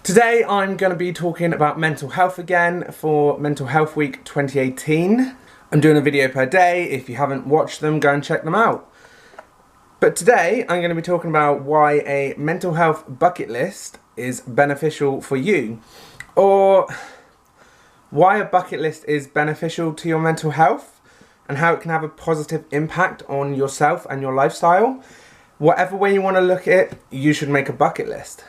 Today I'm going to be talking about mental health again for Mental Health Week 2018. I'm doing a video per day. If you haven't watched them, go and check them out. But today I'm going to be talking about why a mental health bucket list is beneficial for you, or why a bucket list is beneficial to your mental health and how it can have a positive impact on yourself and your lifestyle. Whatever way you want to look at it, you should make a bucket list.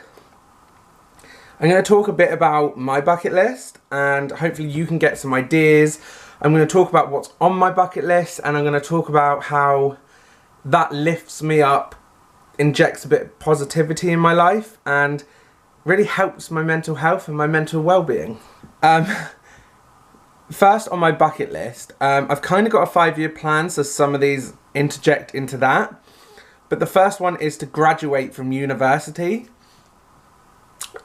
I'm going to talk a bit about my bucket list and hopefully you can get some ideas. I'm going to talk about what's on my bucket list and I'm going to talk about how that lifts me up, injects a bit of positivity in my life and really helps my mental health and my mental well-being. First on my bucket list, I've kind of got a 5-year plan, so some of these interject into that. But the first one is to graduate from university.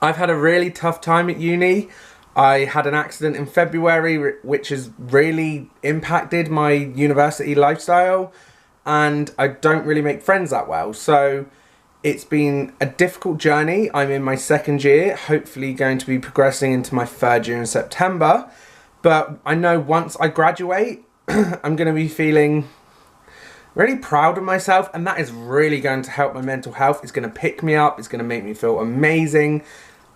I've had a really tough time at uni. I had an accident in February which has really impacted my university lifestyle and I don't really make friends that well. So it's been a difficult journey. I'm in my 2nd year, hopefully going to be progressing into my 3rd year in September. But I know once I graduate, I'm going to be feeling really proud of myself, and that is really going to help my mental health. It's going to pick me up, it's going to make me feel amazing.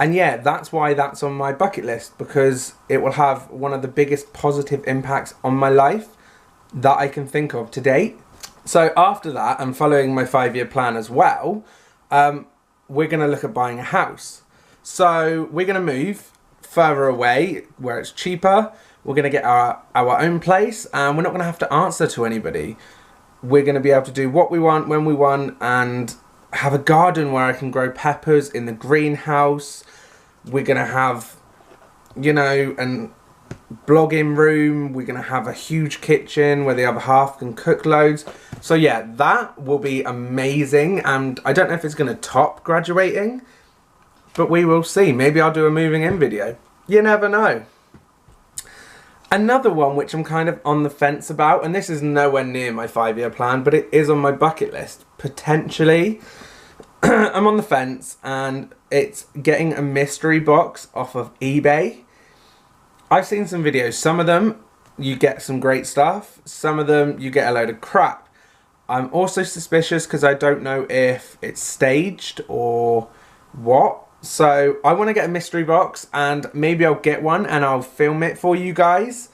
And yeah, that's why that's on my bucket list, because it will have one of the biggest positive impacts on my life that I can think of to date. So after that, and following my 5-year plan as well, we're going to look at buying a house. So we're going to move further away where it's cheaper. We're going to get our own place and we're not going to have to answer to anybody. We're going to be able to do what we want, when we want, and have a garden where I can grow peppers in the greenhouse. We're going to have, you know, a blogging room. We're going to have a huge kitchen where the other half can cook loads. So yeah, that will be amazing. And I don't know if it's going to top graduating, but we will see. Maybe I'll do a moving in video. You never know. Another one which I'm kind of on the fence about, and this is nowhere near my 5-year plan, but it is on my bucket list, potentially. I'm on the fence, and it's getting a mystery box off of eBay. I've seen some videos. Some of them, you get some great stuff. Some of them, you get a load of crap. I'm also suspicious because I don't know if it's staged or what. So I want to get a mystery box and maybe I'll get one and I'll film it for you guys.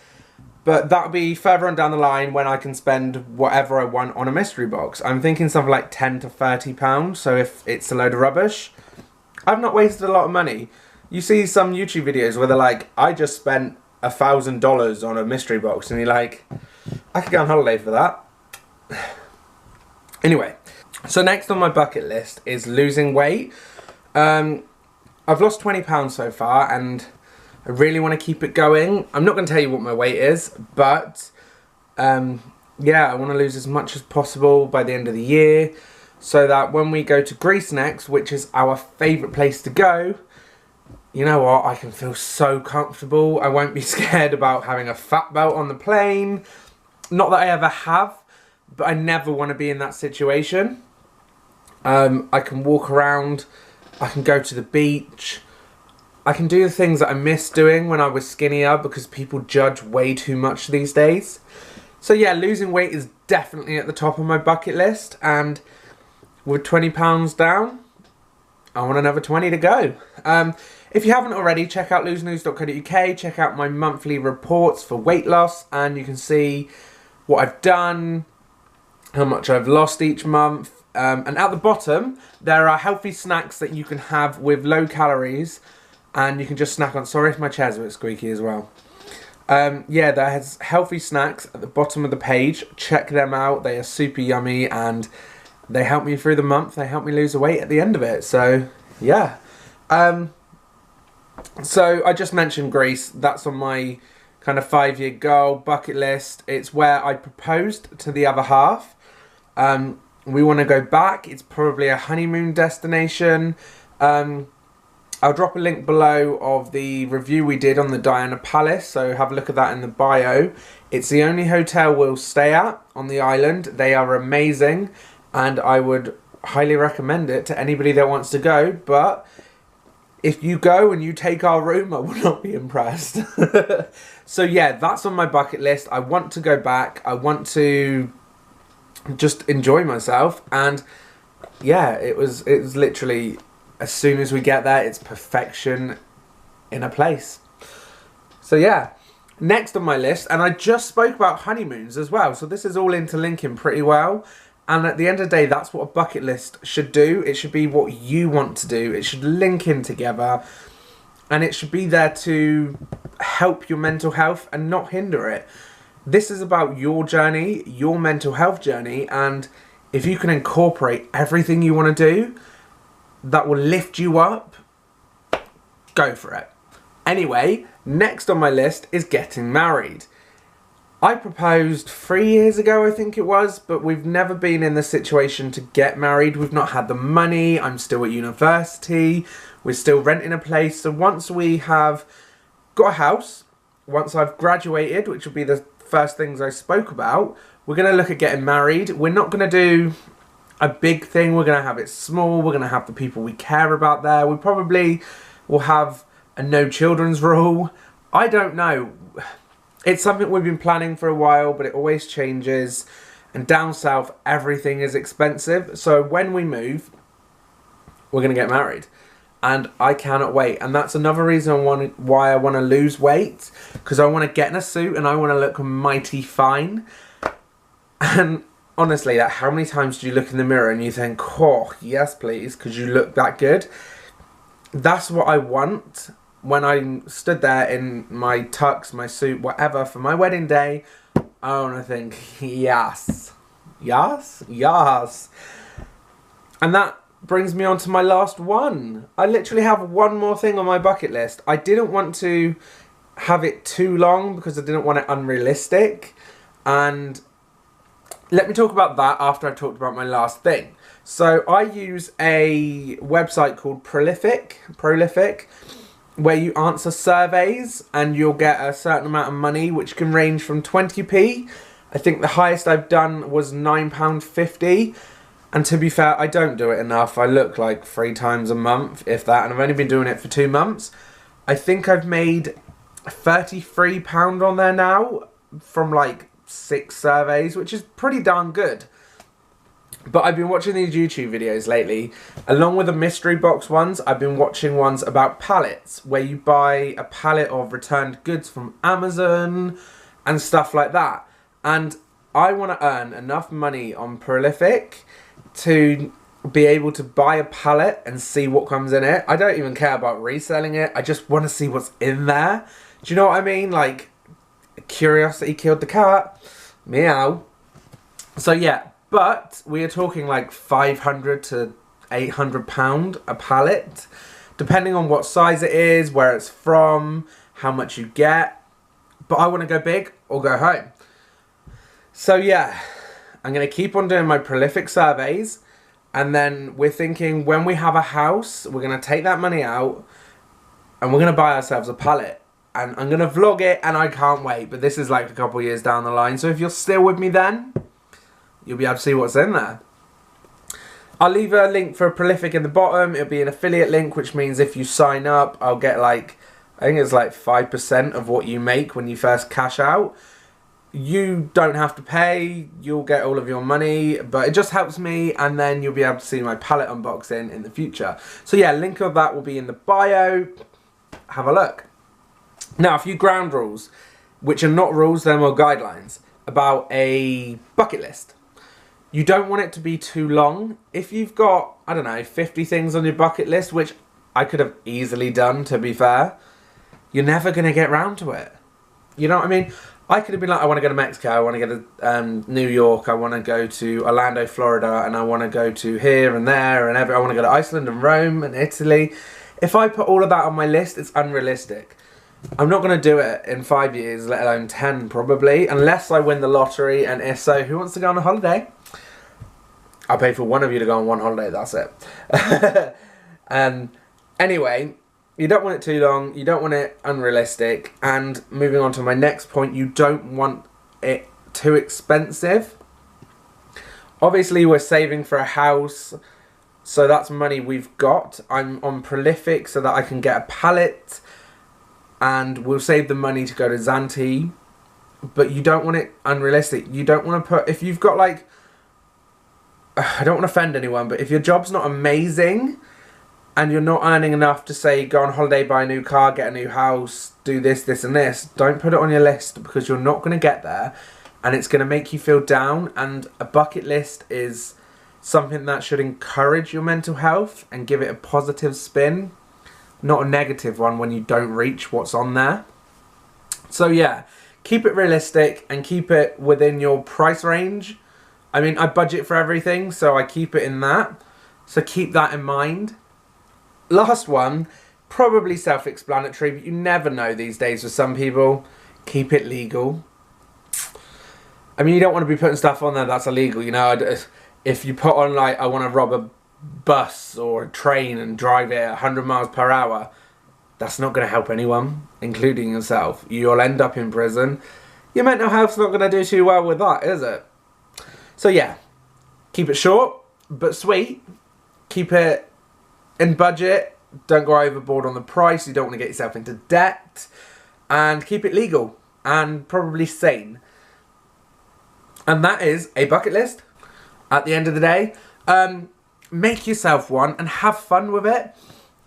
But that'll be further on down the line when I can spend whatever I want on a mystery box. I'm thinking something like £10 to £30. So if it's a load of rubbish, I've not wasted a lot of money. You see some YouTube videos where they're like, I just spent $1,000 on a mystery box. And you're like, I could go on holiday for that. Anyway, so next on my bucket list is losing weight. I've lost 20 pounds so far and I really want to keep it going. I'm not going to tell you what my weight is, but yeah, I want to lose as much as possible by the end of the year so that when we go to Greece next, which is our favourite place to go, you know what, I can feel so comfortable. I won't be scared about having a fat belt on the plane. Not that I ever have, but I never want to be in that situation. I can walk around. I can go to the beach. I can do the things that I missed doing when I was skinnier because people judge way too much these days. So yeah, losing weight is definitely at the top of my bucket list, and with 20 pounds down, I want another 20 to go. If you haven't already, check out losenews.co.uk, check out my monthly reports for weight loss, and you can see what I've done, how much I've lost each month. And at the bottom, there are healthy snacks that you can have with low calories and you can just snack on. Sorry if my chair's a bit squeaky as well. Yeah, there's healthy snacks at the bottom of the page. Check them out. They are super yummy and they help me through the month. They help me lose the weight at the end of it. So, yeah. So, I just mentioned Greece. That's on my kind of 5-year goal, bucket list. It's where I proposed to the other half. We want to go back. It's probably a honeymoon destination. I'll drop a link below of the review we did on the Diana Palace, so have a look at that in the bio. It's the only hotel we'll stay at on the island. They are amazing, and I would highly recommend it to anybody that wants to go, but If you go and you take our room, I will not be impressed. So yeah, that's on my bucket list. I want to go back. I want to just enjoy myself. And yeah, it was literally, as soon as we get there, it's perfection in a place. So yeah, next on my list, and I just spoke about honeymoons as well. So this is all interlinking pretty well. And at the end of the day, that's what a bucket list should do. It should be what you want to do. It should link in together. And it should be there to help your mental health and not hinder it. This is about your journey, your mental health journey. And if you can incorporate everything you want to do, that will lift you up, go for it. Anyway, next on my list is getting married. I proposed 3 years ago, I think it was, but we've never been in the situation to get married. We've not had the money. I'm still at university. We're still renting a place. So once we have got a house, once I've graduated, which will be the first things I spoke about, we're going to look at getting married. We're not going to do a big thing. We're going to have it small. We're going to have the people we care about there. We probably will have a no children's rule. I don't know. It's something we've been planning for a while, but it always changes. And down south, everything is expensive. So when we move, we're going to get married. And I cannot wait. And that's another reason why I want to lose weight. Because I want to get in a suit and I want to look mighty fine. And honestly, like, how many times do you look in the mirror and you think, oh, yes, please, because you look that good? That's what I want. When I stood there in my tux, my suit, whatever, for my wedding day, I want to think, yes, yes, yes. And that brings me on to my last one. I literally have one more thing on my bucket list. I didn't want to have it too long because I didn't want it unrealistic. And let me talk about that after I've talked about my last thing. So I use a website called Prolific, where you answer surveys and you'll get a certain amount of money, which can range from 20p. I think the highest I've done was £9.50. And to be fair, I don't do it enough. I look like 3 times a month, if that, and I've only been doing it for 2 months. I think I've made £33 on there now from like 6 surveys, which is pretty darn good. But I've been watching these YouTube videos lately. Along with the mystery box ones, I've been watching ones about pallets, where you buy a pallet of returned goods from Amazon and stuff like that. And I want to earn enough money on Prolific to be able to buy a pallet and see what comes in it. I don't even care about reselling it. I just want to see what's in there. Do you know what I mean? Like, curiosity killed the cat. Meow. So yeah. But we are talking like £500 to £800 a pallet, depending on what size it is, where it's from, how much you get. But I want to go big or go home. So yeah, I'm going to keep on doing my Prolific surveys. And then we're thinking when we have a house, we're going to take that money out and we're going to buy ourselves a pallet. And I'm going to vlog it and I can't wait. But this is like a couple of years down the line. So if you're still with me then, you'll be able to see what's in there. I'll leave a link for Prolific in the bottom. It'll be an affiliate link, which means if you sign up, I'll get like, I think it's like 5% of what you make when you first cash out. You don't have to pay. You'll get all of your money, but it just helps me, and then you'll be able to see my palette unboxing in the future. So yeah, link of that will be in the bio. Have a look. Now, a few ground rules, which are not rules, they're more guidelines, about a bucket list. You don't want it to be too long. If you've got, I don't know, 50 things on your bucket list, which I could have easily done, to be fair, you're never going to get round to it. You know what I mean? I could have been like, I want to go to Mexico, I want to go to New York, I want to go to Orlando, Florida, and I want to go to here and there, and I want to go to Iceland and Rome and Italy. If I put all of that on my list, it's unrealistic. I'm not going to do it in 5 years, let alone 10 probably, unless I win the lottery, and if so, who wants to go on a holiday? I'll pay for one of you to go on one holiday, that's it. Anyway, you don't want it too long, you don't want it unrealistic, and moving on to my next point, you don't want it too expensive. Obviously, we're saving for a house, So that's money we've got. I'm on Prolific so that I can get a pallet, and we'll save the money to go to Zante. But you don't want it unrealistic. You don't want to put, if you've got like, I don't want to offend anyone, but if your job's not amazing and you're not earning enough to say go on holiday, buy a new car, get a new house, do this, this and this, don't put it on your list, because you're not going to get there and it's going to make you feel down. And a bucket list is something that should encourage your mental health and give it a positive spin, not a negative one when you don't reach what's on there. So yeah, keep it realistic and keep it within your price range. I mean, I budget for everything, so I keep it in that. So keep that in mind. Last one, probably self-explanatory, but you never know these days with some people. Keep it legal. I mean, you don't want to be putting stuff on there that's illegal, you know. If you put on, like, I want to rob a bus or a train and drive it at 100 miles per hour, that's not going to help anyone, including yourself. You'll end up in prison. Your mental health's not going to do too well with that, is it? So yeah, keep it short but sweet. Keep it in budget. Don't go overboard on the price. You don't want to get yourself into debt. And keep it legal and probably sane. And that is a bucket list. At the end of the day, make yourself one and have fun with it.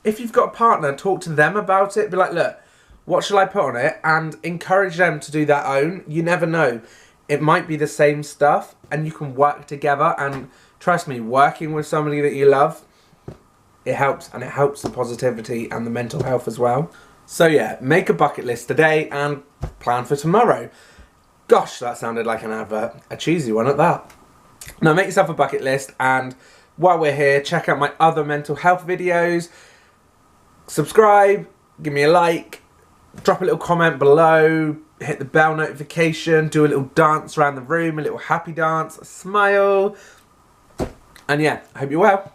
If you've got a partner, talk to them about it. Be like, look, what shall I put on it? And encourage them to do their own. You never know. It might be the same stuff and you can work together. And trust me, working with somebody that you love, it helps. And it helps the positivity and the mental health as well. So yeah, make a bucket list today and plan for tomorrow. Gosh, that sounded like an advert. A cheesy one at that. Now make yourself a bucket list, and while we're here, check out my other mental health videos. Subscribe, give me a like, drop a little comment below, hit the bell notification, do a little dance around the room, a little happy dance, a smile. And yeah, I hope you're well.